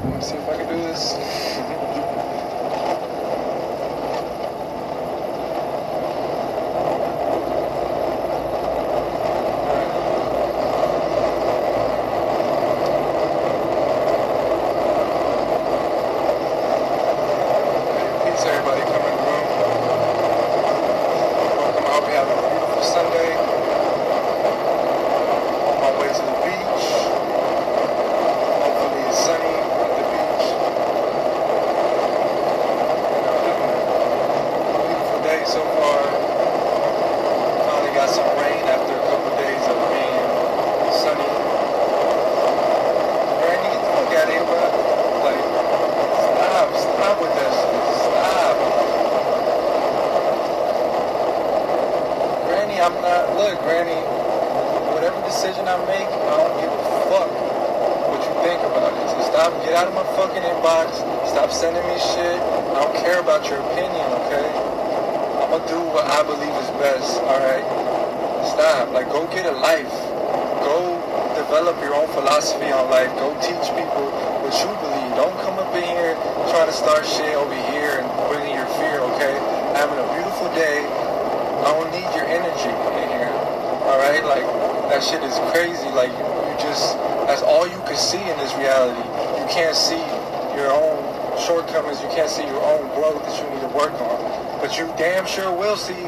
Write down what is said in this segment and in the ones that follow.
Let me see if I can do this. Peace, everybody coming through. Welcome. I hope you have a beautiful Sunday. On my way to the beach. Hopefully it's sunny at the beach. Beautiful day so far. Finally got some rain after a couple days of being sunny. Randy, get the fuck out of here, bro. Like, stop with that shit. Stop. Granny, look, Granny, whatever decision I make, I don't give a fuck what you think about it. So get out of my fucking inbox, stop sending me shit. I don't care about your opinion, okay? I'm gonna do what I believe is best, alright? Stop, like, go get a life. Go develop your own philosophy on life. Go teach people what you believe. Don't come up in here trying to start shit over here and bringing your fear, okay? Having a beautiful day. I don't need your energy in here, alright? Like, that shit is crazy. Like, that's all you can see in this reality. You can't see your own shortcomings. You can't see your own growth that you need to work on. But you damn sure will see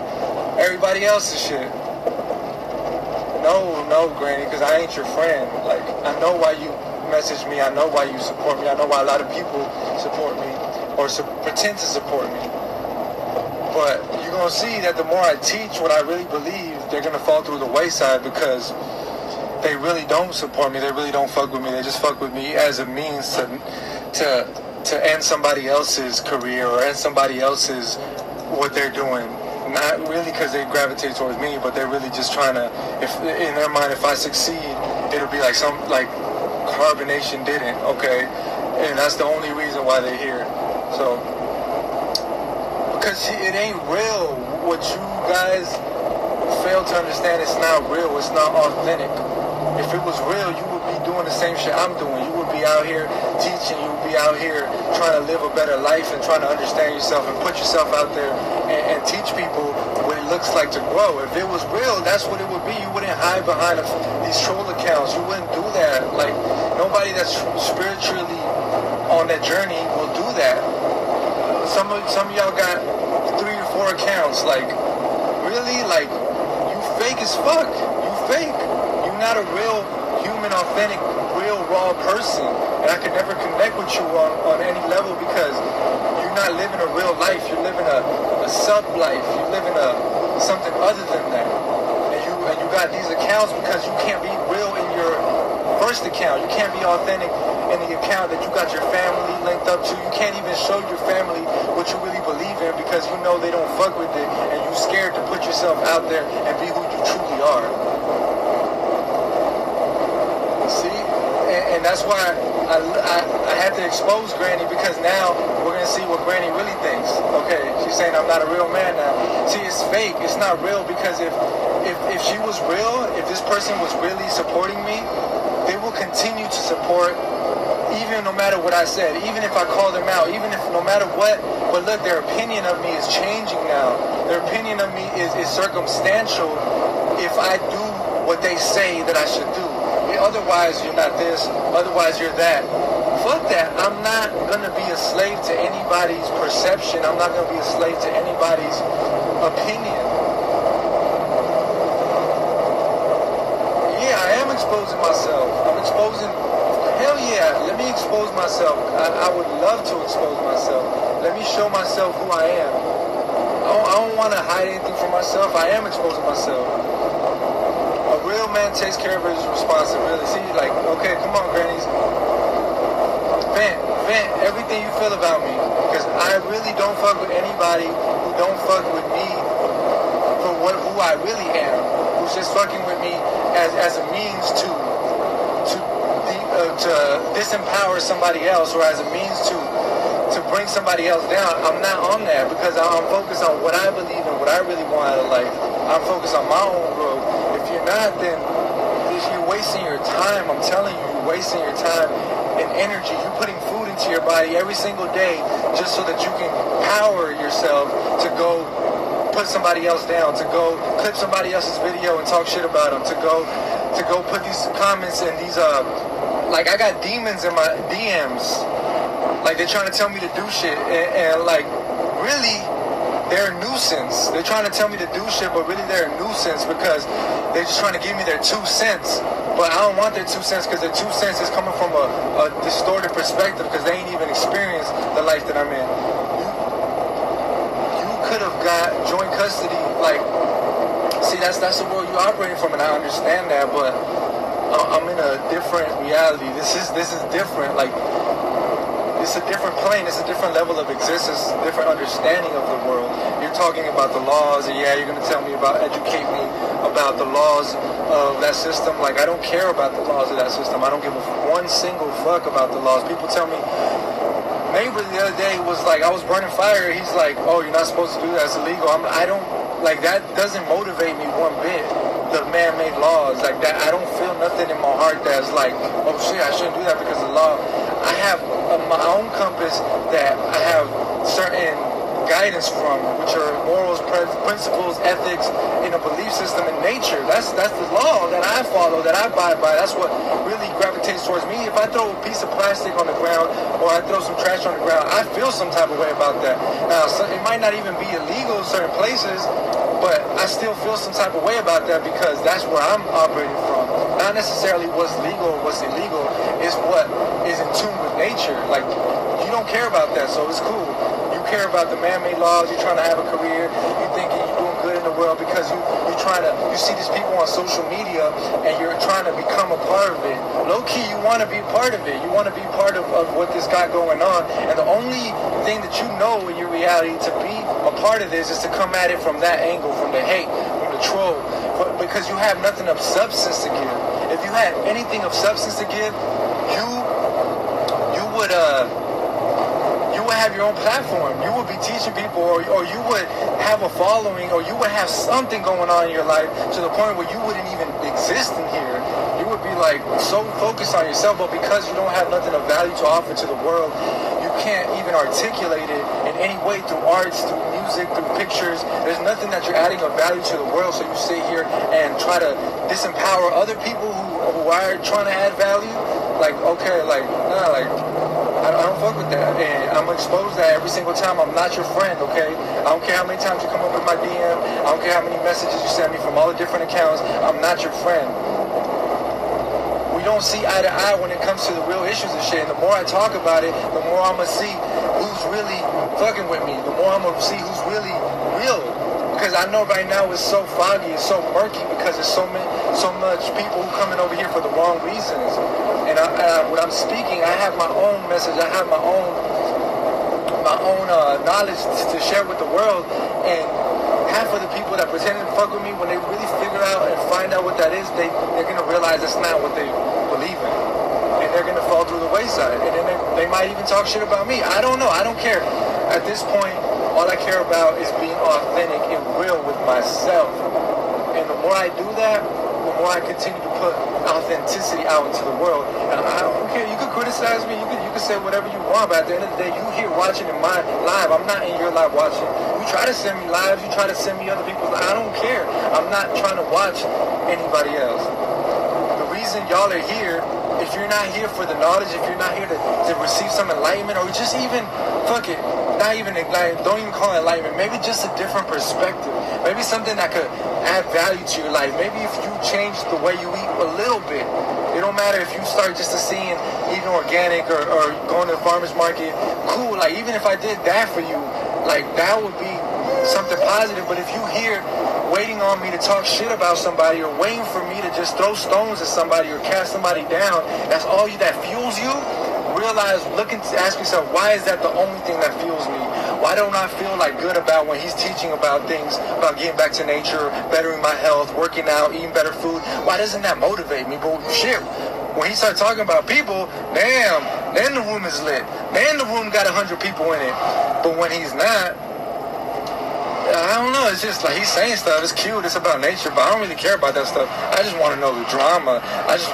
everybody else's shit. No, Granny, because I ain't your friend. Like, I know why you message me. I know why you support me. I know why a lot of people support me or pretend to support me. But you're going to see that the more I teach what I really believe, they're going to fall through the wayside because they really don't support me. They really don't fuck with me. They just fuck with me as a means to end somebody else's career or end somebody else's what they're doing. Not really because they gravitate towards me, but they're really just trying to, if in their mind, if I succeed, it'll be like Carbonation didn't, okay? And that's the only reason why they're here. So, because it ain't real. What you guys fail to understand, it's not real. It's not authentic. If it was real, you would be doing the same shit I'm doing. You would be out here teaching. You would be out here trying to live a better life and trying to understand yourself and put yourself out there and teach people what it looks like to grow. If it was real, that's what it would be. You wouldn't hide behind these troll accounts. You wouldn't do that. Like, nobody that's spiritually on that journey will do that. Some of y'all got 3 or 4 accounts. Like, really? Like, you fake as fuck. You fake. You're not a real human, authentic, real, raw person. And I could never connect with you on any level because you're not living a real life. You're living a sub-life. You're living something other than that. And you got these accounts because you can't be real in your first account. You can't be authentic in the account that you got your family linked up to. You can't even show your family what you really believe in because you know they don't fuck with it and you're scared to put yourself out there and be who you truly are. See? And that's why I had to expose Granny because now we're going to see what Granny really thinks. Okay, she's saying I'm not a real man now. See, it's fake. It's not real because if she was real, if this person was really supporting me, they will continue to support even no matter what I said, even if I call them out, even if no matter what. But look, their opinion of me is changing now. Their opinion of me is circumstantial if I do what they say that I should do. Otherwise, you're not this. Otherwise, you're that. Fuck that. I'm not going to be a slave to anybody's perception. I'm not going to be a slave to anybody's opinion. Yeah, I am exposing myself. I'm exposing... Hell yeah, let me expose myself. I would love to expose myself. Let me show myself who I am. I don't want to hide anything from myself. I am exposing myself. A real man takes care of his responsibility. See, like, okay, come on, grannies. Vent everything you feel about me. Because I really don't fuck with anybody who don't fuck with me for who I really am. Who's just fucking with me as a means to disempower somebody else, or as a means to bring somebody else down. I'm not on that because I'm focused on what I believe in, what I really want out of life. I'm focused on my own growth. If you're not, then you're wasting your time. I'm telling you, you're wasting your time and energy. You're putting food in into your body every single day just so that you can power yourself to go put somebody else down, to go clip somebody else's video and talk shit about them, to go put these comments and these like I got demons in my DMs, like they're trying to tell me to do shit, and like really they're a nuisance. They're trying to tell me to do shit, but really they're a nuisance because they're just trying to give me their 2 cents. But I don't want their 2 cents because their 2 cents is coming from a distorted perspective because they ain't even experienced the life that I'm in. You could have got joint custody. Like, see, that's the world you're operating from, and I understand that. But I'm in a different reality. This is different. Like, it's a different plane. It's a different level of existence, different understanding of the world. You're talking about the laws, and yeah, you're going to tell me about, educate me about the laws of that system. Like, I don't care about the laws of that system. I don't give one single fuck about the laws. People tell me, neighbor the other day was like, I was burning fire. He's like, oh, you're not supposed to do that. It's illegal. I don't, like, that doesn't motivate me one bit. The man-made laws, like that, I don't feel nothing in my heart that's like, oh shit, I shouldn't do that because of the law. I have my own compass that I have certain guidance from, which are morals, principles, ethics, in a belief system in nature. That's the law that I follow, that I abide by. That's what really gravitates towards me. If I throw a piece of plastic on the ground or I throw some trash on the ground, I feel some type of way about that. Now, it might not even be illegal in certain places, but I still feel some type of way about that because that's where I'm operating from. Not necessarily what's legal or what's illegal, it's what is in tune with nature. Like, you don't care about that, so it's cool. You care about the man-made laws, you're trying to have a career, you're thinking you're doing good in the world because you see these people on social media and you're trying to become a part of it. Low-key, you want to be part of it. You want to be part of what this got going on. And the only thing that you know in your reality to be a part of this is to come at it from that angle, from the hate, from the troll, because you have nothing of substance to give. If you had anything of substance to give, you would have your own platform. You would be teaching people, or you would have a following, or you would have something going on in your life to the point where you wouldn't even exist in here. You would be like so focused on yourself, but because you don't have nothing of value to offer to the world, you can't even articulate it in any way through arts, through music, through pictures. There's nothing that you're adding of value to the world, so you sit here and try to disempower other people who are trying to add value. Like, okay, like, nah, like, I don't fuck with that, and I'm exposed that every single time. I'm not your friend, okay? I don't care how many times you come up with my DM. I don't care how many messages you send me from all the different accounts. I'm not your friend. We don't see eye to eye when it comes to the real issues and shit, and the more I talk about it, the more I'm gonna see who's really fucking with me. The more I'm gonna see who's really real. Because I know right now it's so foggy, it's so murky because there's so much people who coming over here for the wrong reasons. And when I'm speaking, I have my own message. I have my own knowledge to share with the world. And half of the people that pretend to fuck with me, when they really figure out and find out what that is, they're gonna realize that's not what they believe in, and they're gonna fall through the wayside. And then they might even talk shit about me. I don't know. I don't care. At this point, all I care about is being authentic and real with myself. And the more I do that, the more I continue to put authenticity out into the world. And I don't care. You could criticize me. You could say whatever you want. But at the end of the day, you here watching in my live. I'm not in your live watching. You try to send me lives. You try to send me other people's. I don't care. I'm not trying to watch anybody else. The reason y'all are here, if you're not here for the knowledge, if you're not here to receive some enlightenment, or just even, fuck it, not even enlightenment, don't even call it enlightenment, maybe just a different perspective, maybe something that could add value to your life, maybe if you change the way you eat a little bit, it don't matter if you start just to seeing eating organic or going to the farmer's market, cool, like even if I did that for you, like that would be something positive. But if you here waiting on me to talk shit about somebody, or waiting for me to just throw stones at somebody or cast somebody down, that's all that fuels you, realize, ask yourself, why is that the only thing that fuels me? Why don't I feel like good about when he's teaching about things, about getting back to nature, bettering my health, working out, eating better food? Why doesn't that motivate me? But shit, when he starts talking about people, damn, then the room is lit. Then the room got 100 people in it. But when he's not, I don't know. It's just like he's saying stuff. It's cute. It's about nature, but I don't really care about that stuff. I just want to know the drama. I just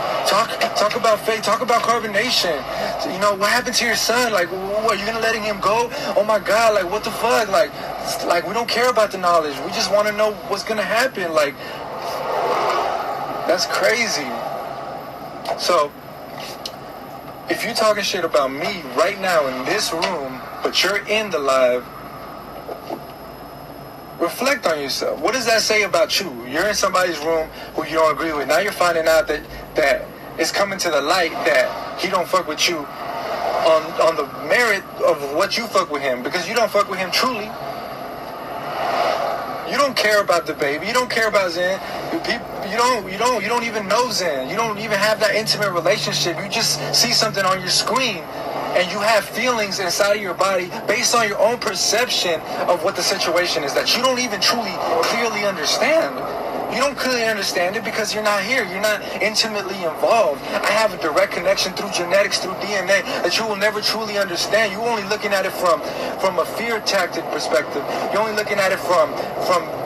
talk about fate. Talk about carbonation. So, you know, what happened to your son? Like, what, are you gonna letting him go? Oh my God! Like, what the fuck? Like we don't care about the knowledge. We just want to know what's gonna happen. Like, that's crazy. So, if you're talking shit about me right now in this room, but you're in the live, reflect on yourself. What does that say about you? You're in somebody's room who you don't agree with. Now you're finding out that it's coming to the light that he don't fuck with you on the merit of what you fuck with him, because you don't fuck with him truly. You don't care about the baby. You don't care about Zen. You don't even know Zen. You don't even have that intimate relationship. You just see something on your screen, and you have feelings inside of your body based on your own perception of what the situation is that you don't even truly clearly understand. You don't clearly understand it because you're not here. You're not intimately involved. I have a direct connection through genetics, through DNA, that you will never truly understand. You're only looking at it from a fear tactic perspective. You're only looking at it from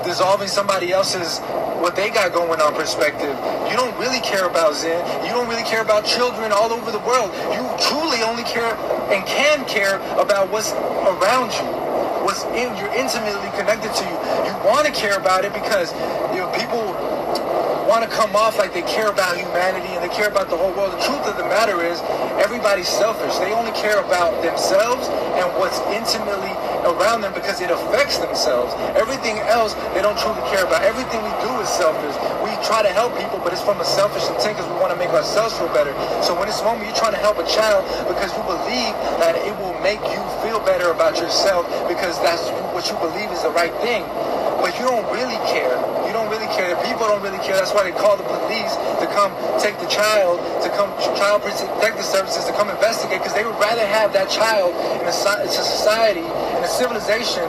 dissolving somebody else's, what they got going on perspective. You don't really care about Zen. You don't really care about children all over the world. You truly only care and can care about what's around you. You're intimately connected to you. You want to care about it because, you know, people want to come off like they care about humanity and they care about the whole world. The truth of the matter is everybody's selfish. They only care about themselves and what's intimately around them because it affects themselves. Everything else they don't truly care about. Everything we do is selfish. We try to help people, but it's from a selfish intent because we want to make ourselves feel better. So when it's moment you're trying to help a child because you believe that it will make you feel better about yourself because that's what you believe is the right thing. But you don't really care. You don't really care. The people don't really care. That's why they call the police to come take the child, to come child protective services to come investigate, because they would rather have that child in a society, in a civilization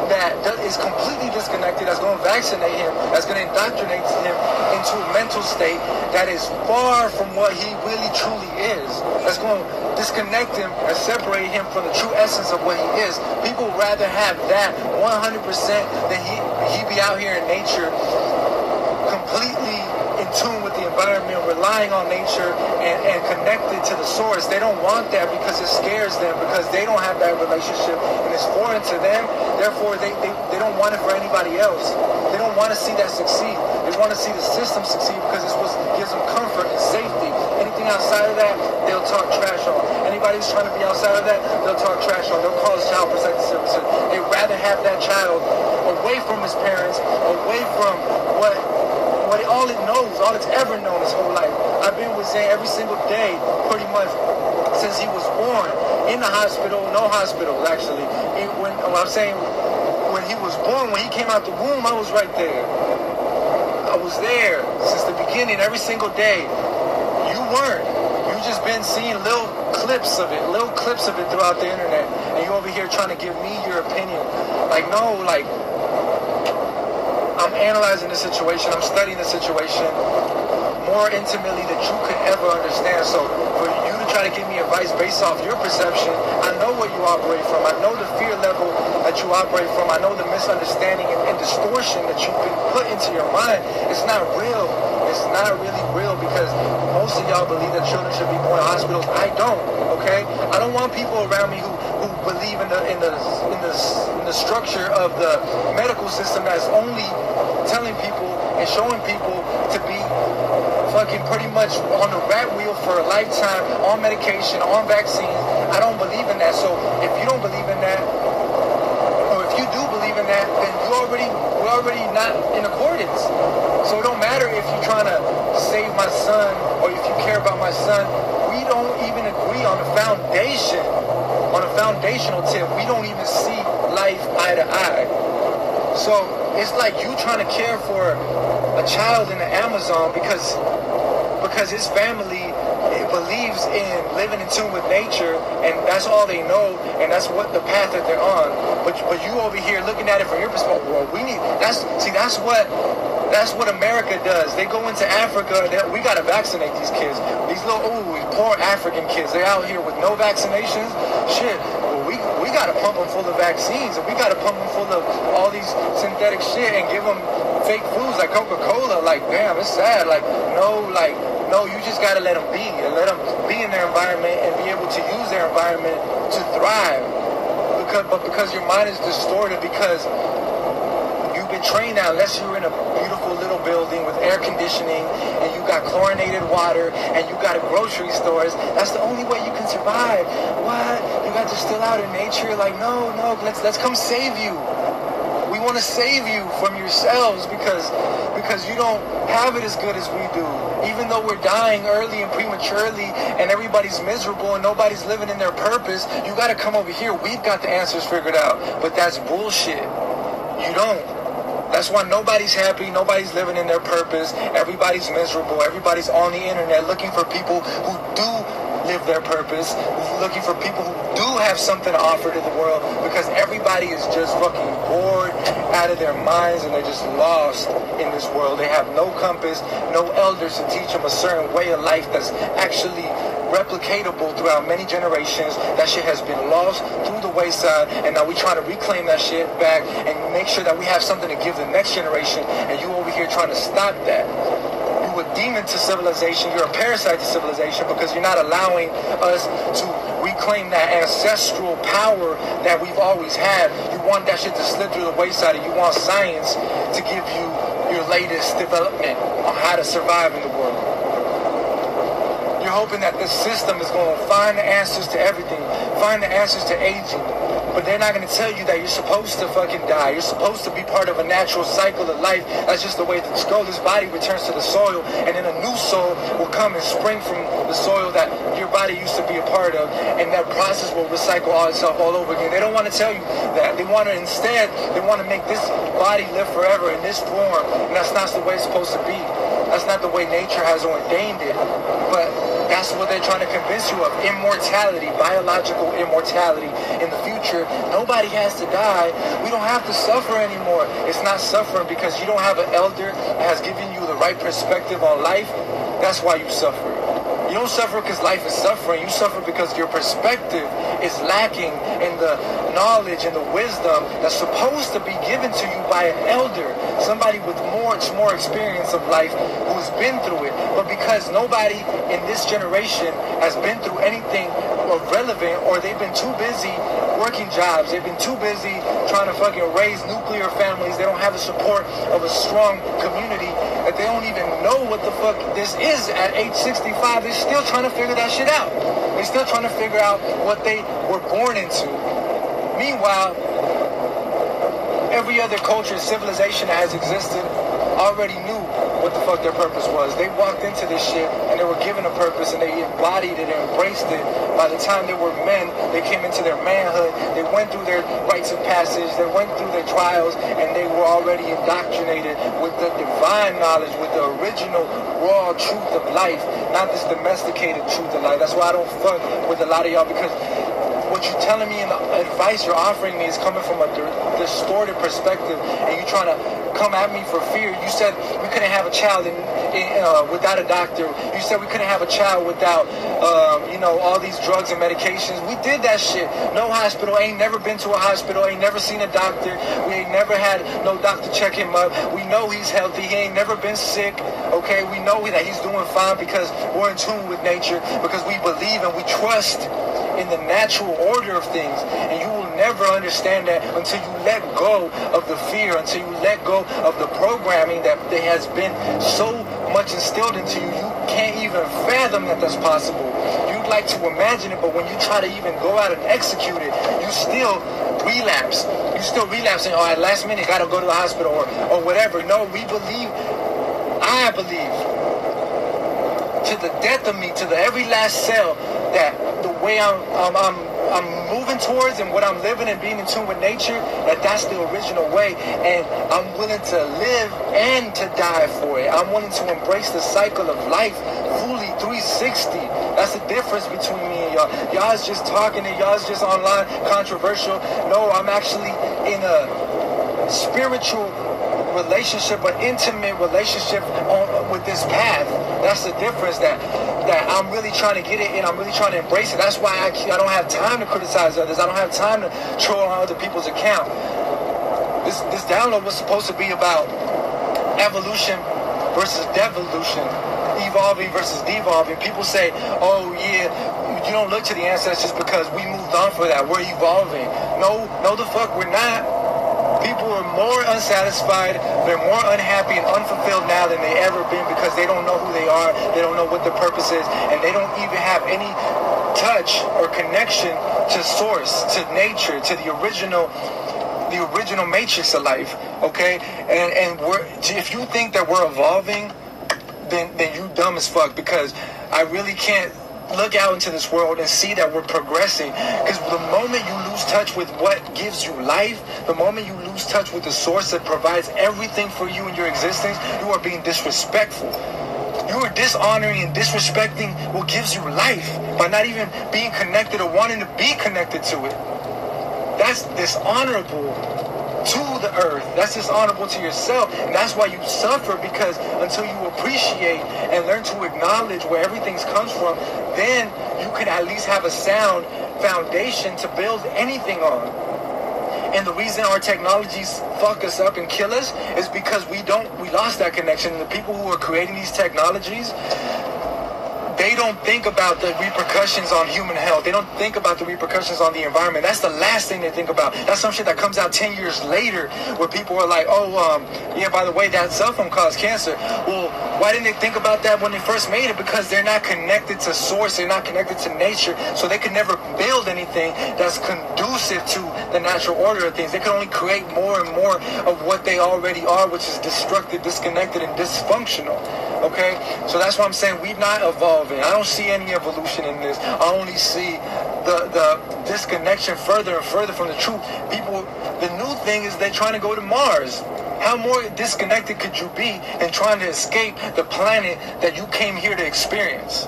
that is completely disconnected, that's going to vaccinate him, that's going to indoctrinate him into a mental state that is far from what he really truly is, that's going to disconnect him and separate him from the true essence of what he is. People would rather have that 100% than he be out here in nature completely in tune with the environment, relying on nature and connected to the source. They don't want that because it scares them, because they don't have that relationship and it's foreign to them. Therefore, they don't want it for anybody else. They don't want to see that succeed. They want to see the system succeed because it's what gives them comfort and safety. Anything outside of that, they'll talk trash on. Anybody who's trying to be outside of that, they'll talk trash on. They'll call us child protective services. They'd rather have that child away from his parents, away from what all it knows, all it's ever known his whole life. I've been with Zane every single day, pretty much since he was born. In the hospital, no hospital actually. When he was born, when he came out the womb, I was right there. I was there since the beginning, every single day. You weren't. You just been seeing little clips of it throughout the internet, and you over here trying to give me your opinion. Like, no, like, I'm analyzing the situation, I'm studying the situation more intimately than you could ever understand. So for you to try to give me advice based off your perception, I know where you operate from. I know the fear level that you operate from. I know the misunderstanding and distortion that you've been put into your mind. It's not real. It's not really real because most of y'all believe that children should be born in hospitals. I don't, okay? I don't want people around me who believe in the structure of the medical system that's only telling people and showing people to be fucking pretty much on the rat wheel for a lifetime, on medication, on vaccines. I don't believe in that. So if you don't believe in that, or if you do believe in that, then we're already not in accordance. So it don't matter if you're trying to save my son or if you care about my son. We don't even agree on the foundation. On a foundational tip, we don't even see life eye to eye. So it's like you trying to care for a child in the Amazon because his family believes in living in tune with nature, and that's all they know, and that's what the path that they're on. But you over here looking at it from your perspective. Well, that's what America does. They go into Africa. We gotta vaccinate these kids. These little poor African kids. They're out here with no vaccinations. Shit. Well, we we got to pump them full of vaccines, and we got to pump them full of all these synthetic shit and give them fake foods like Coca-Cola. Like, damn, it's sad. No, you just got to let them be, and let them be in their environment and be able to use their environment to thrive. Because your mind is distorted, because you've been trained now, unless you're in a beautiful little building with air conditioning and you got chlorinated water and you got a grocery stores, that's the only way you can survive. What? You got to still out in nature? Like, no, let's come save you. We want to save you from yourselves because you don't have it as good as we do. Even though we're dying early and prematurely and everybody's miserable and nobody's living in their purpose, you got to come over here. We've got the answers figured out. But that's bullshit. You don't. That's why nobody's happy, nobody's living in their purpose, everybody's miserable, everybody's on the internet looking for people who do live their purpose, looking for people who do have something to offer to the world, because everybody is just fucking bored out of their minds and they're just lost in this world. They have no compass, no elders to teach them a certain way of life that's actually replicatable throughout many generations. That shit has been lost through the wayside, and now we try to reclaim that shit back and make sure that we have something to give the next generation, and you over here trying to stop that. You a demon to civilization, you're a parasite to civilization, because you're not allowing us to reclaim that ancestral power that we've always had. You want that shit to slip through the wayside, and you want science to give you your latest development on how to survive in the world. You're hoping that this system is going to find the answers to everything, find the answers to aging, but they're not going to tell you that you're supposed to fucking die. You're supposed to be part of a natural cycle of life. That's just the way that this body returns to the soil, and then a new soul will come and spring from the soil that your body used to be a part of, and that process will recycle all itself all over again. They don't want to tell you that. They want to instead, they want to make this body live forever in this form, and that's not the way it's supposed to be. That's not the way nature has ordained it, but that's what they're trying to convince you of. Immortality, biological immortality. In the future, nobody has to die. We don't have to suffer anymore. It's not suffering because you don't have an elder that has given you the right perspective on life. That's why you suffer. You don't suffer because life is suffering. You suffer because your perspective is lacking in the knowledge and the wisdom that's supposed to be given to you by an elder, somebody with much more experience of life who's been through it. But because nobody in this generation has been through anything relevant, or they've been too busy working jobs, they've been too busy trying to fucking raise nuclear families, they don't have the support of a strong community, that they don't even know what the fuck this is at age 65. They're still trying to figure that shit out. They're still trying to figure out what they were born into. Meanwhile, every other culture and civilization that has existed already knew what the fuck their purpose was. They walked into this shit and they were given a purpose, and they embodied it and embraced it. By the time they were men, they came into their manhood, they went through their rites of passage, they went through their trials, and they were already indoctrinated with the divine knowledge, with the original raw truth of life, not this domesticated truth of life. That's why I don't fuck with a lot of y'all, because what you're telling me and the advice you're offering me is coming from a distorted perspective, and you're trying to come at me for fear. You said we couldn't have a child without a doctor. You said we couldn't have a child without, all these drugs and medications. We did that shit. No hospital. Ain't never been to a hospital. Ain't never seen a doctor. We ain't never had no doctor check him up. We know he's healthy. He ain't never been sick. Okay, we know that he's doing fine because we're in tune with nature, because we believe and we trust in the natural order of things. And you will never understand that until you let go of the fear, until you let go of the programming that has been so much instilled into you. You can't even fathom that that's possible. You'd like to imagine it, but when you try to even go out and execute it, you still relapse. You still relapse and, at last minute, gotta go to the hospital or whatever. No, I believe to the death of me, to the every last cell, that the way I'm moving towards and what I'm living and being in tune with nature, that's the original way, and I'm willing to live and to die for it. I'm willing to embrace the cycle of life fully 360. That's the difference between me and y'all. Y'all's just talking and y'all's just online controversial. No, I'm actually in a spiritual relationship, an intimate relationship with this path. That's the difference that I'm really trying to get it and I'm really trying to embrace it. That's why I don't have time to criticize others. I don't have time to troll on other people's account. This download was supposed to be about evolution versus devolution, evolving versus devolving. People say, oh yeah, you don't look to the ancestors because we moved on for that. We're evolving. No the fuck we're not. People are more unsatisfied, they're more unhappy and unfulfilled now than they ever been because they don't know who they are, they don't know what their purpose is, and they don't even have any touch or connection to source, to nature, to the original matrix of life, okay? And if you think that we're evolving, then you dumb as fuck, because I really can't look out into this world and see that we're progressing. Because the moment you lose touch with what gives you life, the moment you lose touch with the source that provides everything for you in your existence, you are being disrespectful. You are dishonoring and disrespecting what gives you life by not even being connected or wanting to be connected to it. That's dishonorable to the earth. That's dishonorable to yourself. And that's why you suffer, because until you appreciate and learn to acknowledge where everything comes from, then you can at least have a sound foundation to build anything on. And the reason our technologies fuck us up and kill us is because we lost that connection. And the people who are creating these technologies, they don't think about the repercussions on human health. They don't think about the repercussions on the environment. That's the last thing they think about. That's some shit that comes out 10 years later where people are like, yeah, by the way, that cell phone caused cancer. Well, why didn't they think about that when they first made it? Because they're not connected to source. They're not connected to nature. So they can never build anything that's conducive to the natural order of things. They can only create more and more of what they already are, which is destructive, disconnected, and dysfunctional. Okay? So that's why I'm saying we're not evolving. I don't see any evolution in this. I only see the disconnection further and further from the truth. People, the new thing is they're trying to go to Mars. How more disconnected could you be in trying to escape the planet that you came here to experience?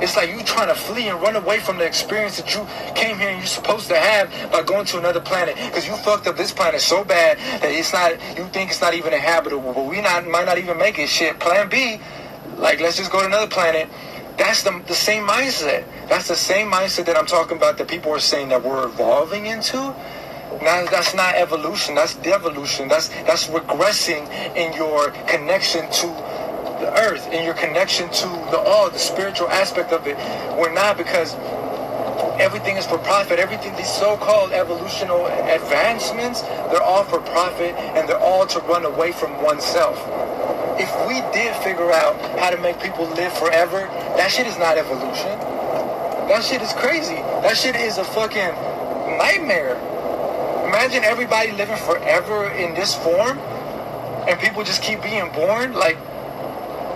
It's like you trying to flee and run away from the experience that you came here and you're supposed to have by going to another planet. Because you fucked up this planet so bad that you think it's not even inhabitable. But might not even make it. Shit, plan B, like let's just go to another planet. That's the same mindset. That's the same mindset that I'm talking about that people are saying that we're evolving into. Now, that's not evolution. That's devolution. That's regressing in your connection to the earth, in your connection to the spiritual aspect of it. We're not, because everything is for profit. Everything, these so-called evolutional advancements, they're all for profit, and they're all to run away from oneself. If we did figure out how to make people live forever, that shit is not evolution. That shit is crazy. That shit is a fucking nightmare. Imagine everybody living forever in this form and people just keep being born. Like,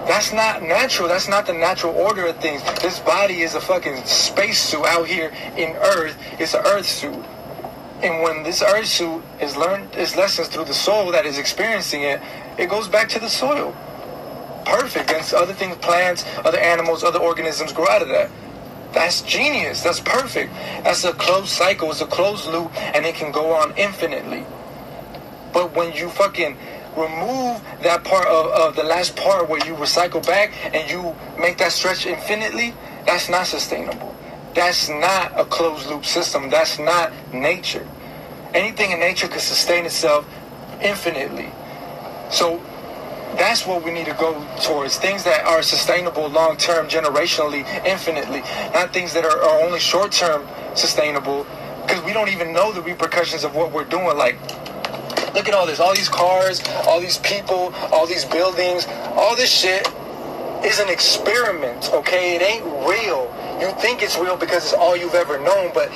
that's not natural. That's not the natural order of things. This body is a fucking spacesuit out here in Earth. It's an Earth suit. And when this Earth suit is learned its lessons through the soul that is experiencing it, it goes back to the soil. Perfect. And other things, plants, other animals, other organisms grow out of that. That's genius. That's perfect. That's a closed cycle. It's a closed loop, and it can go on infinitely. But when you fucking remove that part of the last part where you recycle back and you make that stretch infinitely, that's not sustainable. That's not a closed loop system. That's not nature. Anything in nature could sustain itself infinitely. So that's what we need to go towards. Things that are sustainable long-term, generationally, infinitely. Not things that are only short-term sustainable, because we don't even know the repercussions of what we're doing. Like, look at all this. All these cars, all these people, all these buildings, all this shit is an experiment, okay? It ain't real. You think it's real because it's all you've ever known, but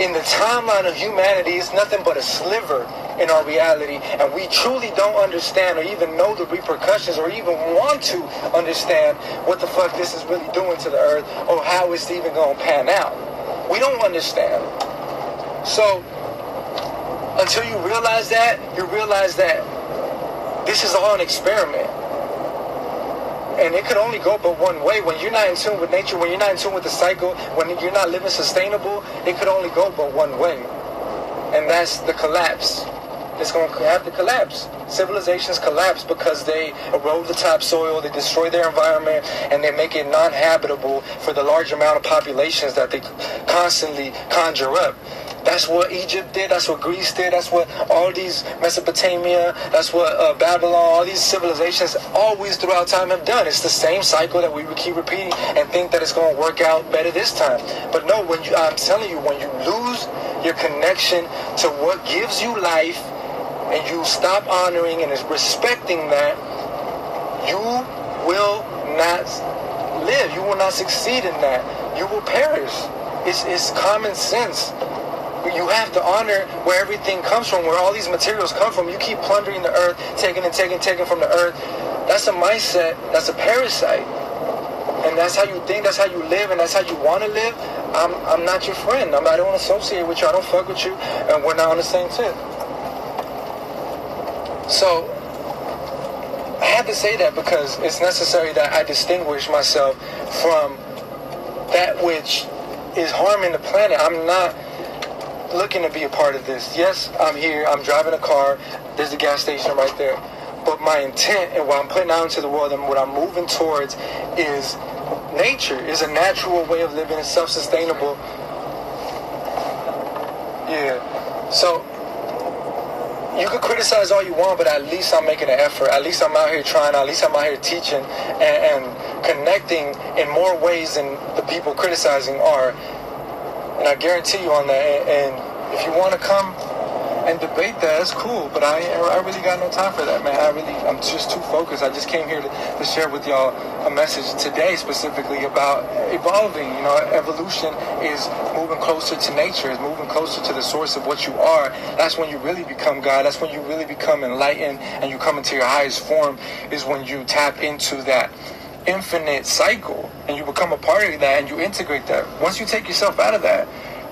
in the timeline of humanity, it's nothing but a sliver in our reality, and we truly don't understand or even know the repercussions or even want to understand what the fuck this is really doing to the earth or how it's even going to pan out. We don't understand. So until you realize that, this is all an experiment. And it could only go but one way. When you're not in tune with nature, when you're not in tune with the cycle, when you're not living sustainable, it could only go but one way. And that's the collapse. it's going to have to collapse. Civilizations collapse because they erode the topsoil, they destroy their environment, and they make it non-habitable for the large amount of populations that they constantly conjure up. That's what Egypt did, that's what Greece did, that's what all these Mesopotamia, that's what Babylon, all these civilizations always throughout time have done. It's the same cycle that we would keep repeating and think that it's going to work out better this time. But no, I'm telling you, when you lose your connection to what gives you life, and you stop honoring and respecting that, you will not live. You will not succeed in that. You will perish. It's common sense. You have to honor where everything comes from, where all these materials come from. You keep plundering the earth, taking from the earth. That's a mindset. That's a parasite. And that's how you think, that's how you live, and that's how you want to live. I'm not your friend. I don't associate with you. I don't fuck with you. And we're not on the same tip. So, I had to say that because it's necessary that I distinguish myself from that which is harming the planet. I'm not looking to be a part of this. Yes, I'm here, I'm driving a car, there's a gas station right there. But my intent and what I'm putting out into the world and what I'm moving towards is nature, is a natural way of living, it's self-sustainable. Yeah. So, you can criticize all you want, but at least I'm making an effort. At least I'm out here trying. At least I'm out here teaching and connecting in more ways than the people criticizing are. And I guarantee you on that. And if you want to come and debate that, that's cool. But I really got no time for that, man. I'm just too focused. I just came here to share with y'all a message today specifically about evolving. You know, evolution is moving closer to nature, is moving closer to the source of what you are. That's when you really become God. That's when you really become enlightened and you come into your highest form, is when you tap into that infinite cycle and you become a part of that and you integrate that. Once you take yourself out of that,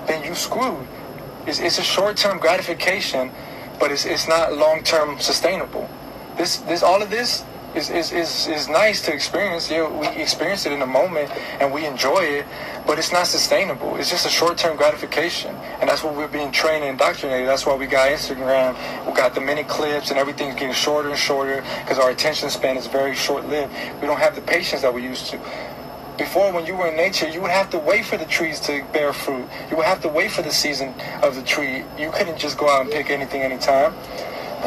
then you screwed. It's a short-term gratification, but it's not long-term sustainable. All of this is nice to experience. Yeah, we experience it in a moment and we enjoy it, but it's not sustainable. It's just a short-term gratification, and that's what we're being trained and indoctrinated. That's why we got Instagram, we got the mini clips, and everything's getting shorter and shorter because our attention span is very short-lived. We don't have the patience that we used to. Before, when you were in nature, you would have to wait for the trees to bear fruit. You would have to wait for the season of the tree. You couldn't just go out and pick anything anytime.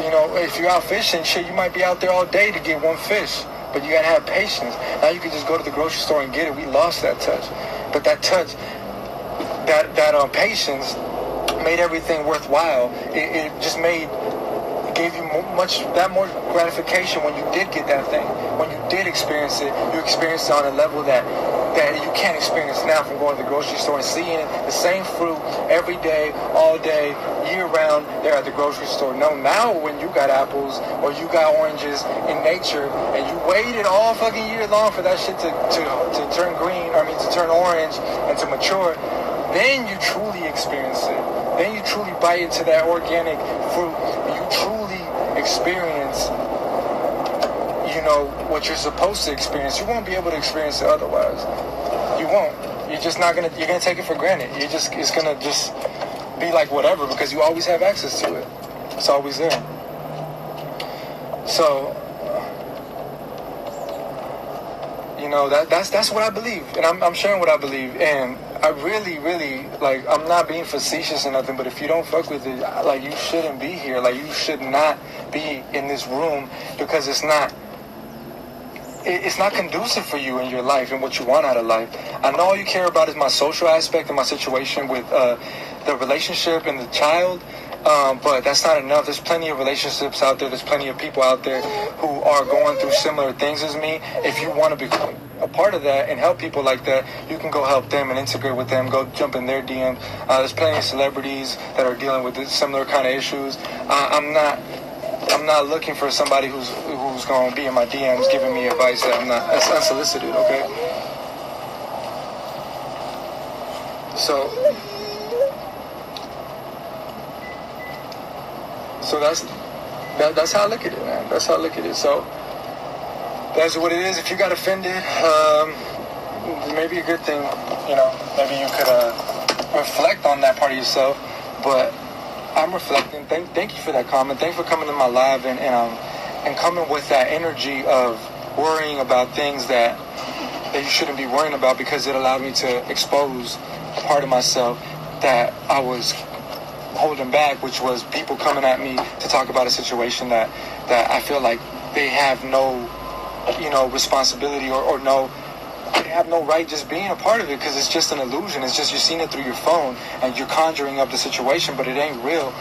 You know, if you're out fishing, shit, you might be out there all day to get one fish. But you gotta have patience. Now you can just go to the grocery store and get it. We lost that touch. But that touch, that patience made everything worthwhile. It just gave you more gratification when you did get that thing. When you did experience it, you experienced it on a level that you can't experience now from going to the grocery store and seeing the same fruit every day, all day, year round there at the grocery store. No, now when you got apples or you got oranges in nature and you waited all fucking year long for that shit to turn green, to turn orange and to mature, then you truly experience it. Then you truly bite into that organic fruit. You truly experience, what you're supposed to experience. You won't be able to experience it otherwise. You won't. You're just not gonna. You're gonna take it for granted. It's gonna just be like whatever because you always have access to it. It's always there. So, that's what I believe, and I'm sharing what I believe, and I really, really, I'm not being facetious or nothing, but if you don't fuck with it, you shouldn't be here. You should not be in this room because it's not conducive for you in your life and what you want out of life. I know all you care about is my social aspect and my situation with the relationship and the child, but that's not enough. There's plenty of relationships out there. There's plenty of people out there who are going through similar things as me. If you want to become a part of that and help people like that, you can go help them and integrate with them. Go jump in their DMs. There's plenty of celebrities that are dealing with similar kind of issues. I'm not looking for somebody who's going to be in my DMs giving me advice that's unsolicited, okay? So that's how I look at it, man. That's how I look at it. So that's what it is. If you got offended, maybe a good thing, maybe you could reflect on that part of yourself. But I'm reflecting. Thank you for that comment. Thanks for coming to my live and coming with that energy of worrying about things that you shouldn't be worrying about, because it allowed me to expose a part of myself that I was holding back, which was people coming at me to talk about a situation that I feel like they have no, responsibility or no, they have no right just being a part of it, because it's just an illusion. It's just you're seeing it through your phone and you're conjuring up the situation, but it ain't real.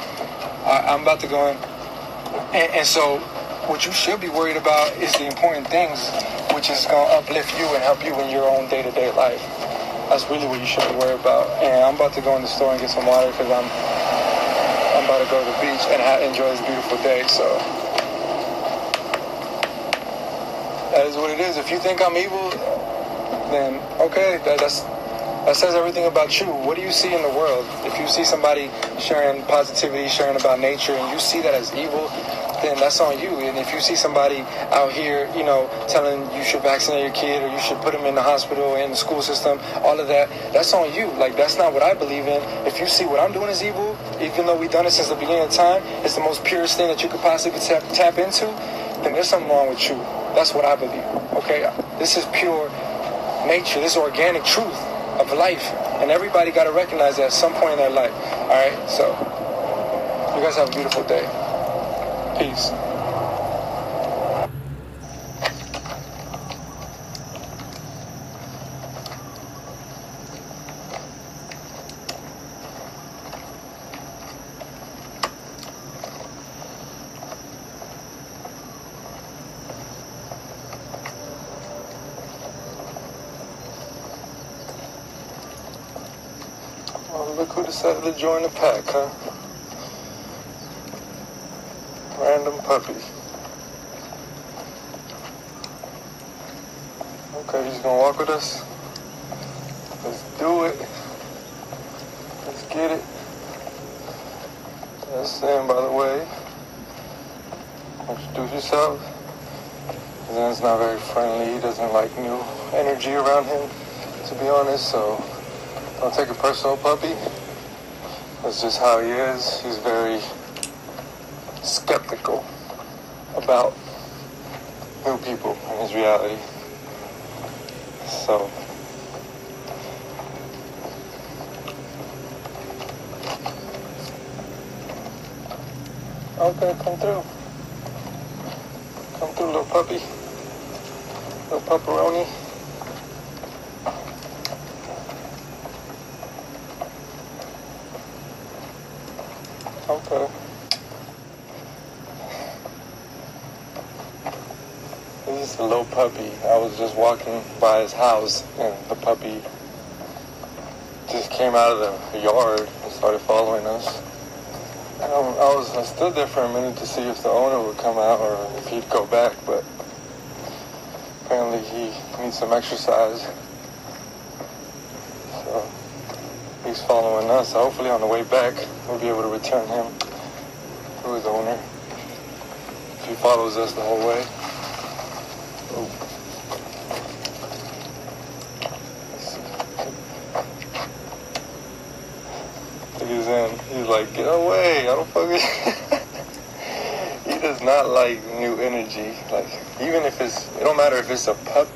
I'm about to go in. And so what you should be worried about is the important things, which is going to uplift you and help you in your own day-to-day life. That's really what you should be worried about. And I'm about to go in the store and get some water, because I'm about to go to the beach and enjoy this beautiful day. So that is what it is. If you think I'm evil, then okay, that says everything about you. What do you see in the world? If you see somebody sharing positivity, sharing about nature, and you see that as evil, then that's on you. And if you see somebody out here, telling you should vaccinate your kid or you should put him in the hospital or in the school system, all of that, that's on you. Like, that's not what I believe in. If you see what I'm doing is evil, even though we've done it since the beginning of time, it's the most purest thing that you could possibly tap into, then there's something wrong with you. That's what I believe. Okay? This is pure nature. This is organic truth of life. And everybody got to recognize that at some point in their life. All right? So, you guys have a beautiful day. Peace. Oh, look who decided to join the pack, huh? Random puppy. Okay, he's gonna walk with us. Let's do it. Let's get it. That's Sam, by the way. Introduce yourself. Sam's not very friendly. He doesn't like new energy around him, to be honest, so don't take it personal, puppy. That's just how he is. He's very skeptical about new people in his reality. So okay, come through. Come through, little puppy. Little pepperoni. Okay. This is a little puppy. I was just walking by his house and the puppy just came out of the yard and started following us. And I stood there for a minute to see if the owner would come out or if he'd go back, but apparently he needs some exercise. So he's following us. So hopefully on the way back we'll be able to return him to his owner if he follows us the whole way. He's in. He's like, get away! I don't fucking. He does not like new energy. Like, even if it don't matter if it's a pup.